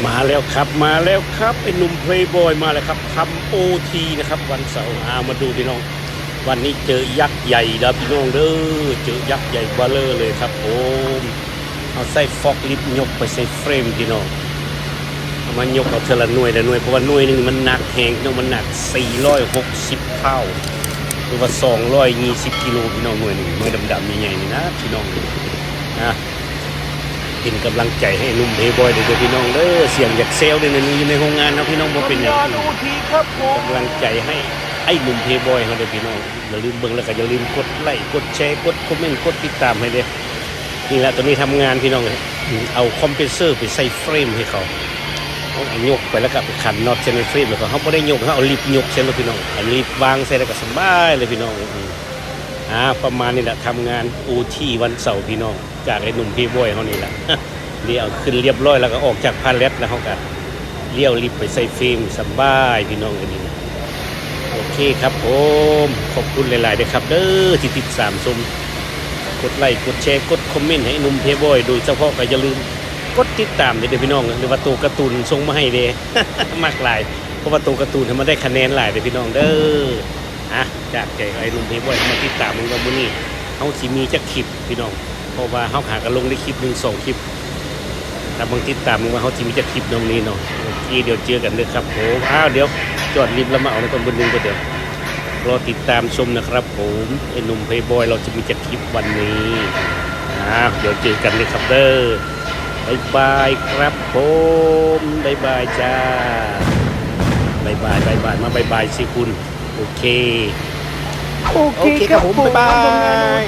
มาแล้วครับมาแล้วครับไอ้หนุ่มเพลย์บอยมาแล้วครับทำโอทีนะครับวันเสาร์มาดูพี่น้องวันนี้เจอยักษ์ใหญ่แล้วพี่น้องเด้อเจอยักษ์ใหญ่เบลเลอร์เลยครับผมเอาใส่ฟอกลิฟต์ยกไปใส่เฟรมพี่น้องเอามายกเอาเทละหน่วยละหน่วยเพราะว่าหน่วยหนึ่งมันหนักแหงพี่น้องมันหนัก460เท่าหรือว่า220กิโลพี่น้องหน่วยหนึ่งหน่วยดำๆใหญ่ๆนี่นะพี่น้องนะเป็นกำลังใจให้หนุ่มเพย์บอยเด้อพี่น้องเด้อเสียงอยากเซลเลยนี่อยู่ในโรงงานนะพี่น้องบ่เป็นอย่างนั้น ครับผม กำลังใจให้ไอ้หนุ่มเพย์บอยเขาเด้อพี่น้องอย่าลืมเบิ่งแล้วก็อย่าลืมกดไลค์กดแชร์กดคอมเมนต์กดติดตามให้เด้อนี่แหละตอนนี้ทำงานพี่น้องเอาคอมเพรสเซอร์ไปใส่เฟรมให้เขาเอายกไปแล้วก็ไปขันน็อตใส่ในเฟรมแล้วก็เขาไม่ได้ยกเขาเอาลิฟต์ยกใช่ไหมพี่น้องเอาลิฟต์วางใส่แล้วก็สบายเลยพี่น้องประมาณนี้แหละทำงานอูที่วันเสาร์พี่น้องจากไอ้หนุ่มเพย์บอยเขานี่แหละ นี่เอาขึ้นเรียบร้อยแล้วก็ออกจากพาเลทแล้วเขาก็เลี้ยวลิฟต์ไปใส่เฟรมสบายพี่น้องกันนี่นะโอเคครับผมขอบคุณหลายๆด้วยครับเด้อที่ติดตามชมกดไลค์กดแชร์กดคอมเมนต์ให้หนุ่มเพย์บอยโดยเฉพาะก็อย่าลืมกดติดตามเด้อพี่น้องหรือว่าตัวการ์ตูนส่งมาให้เด้ มากหลายเพราะว่าตัวการ์ตูนทำมาได้คะแนนหลายเด้อพี่น้องเด้อจากใจไอ้หนุ่มเพย์บอยมาติดตามมึงกับมื้อนี้เฮาสิมีจักคลิปพี่น้องเพราะว่าเฮาหากันลงได้คลิป1 2คลิปถ้าบางติดตามมึงว่าเฮาสิมีจักคลิปตรงนี้เนาะโอเคเดี๋ยวเจอกันเด้อครับผมเดี๋ยวจอดริมแล้วมาเอาในตอนบนนึงก็เดี๋ยวรอติดตามชมนะครับผมไอ้หนุ่มเพย์บอยเราจะมีจักคลิปวันนี้เดี๋ยวเจอกันเลยครับเด้อบายบายครับผมบายบายจ้าบายบายบายบายมาบายบายสิคุณโอเค โอเคครับผมบ๊ายบาย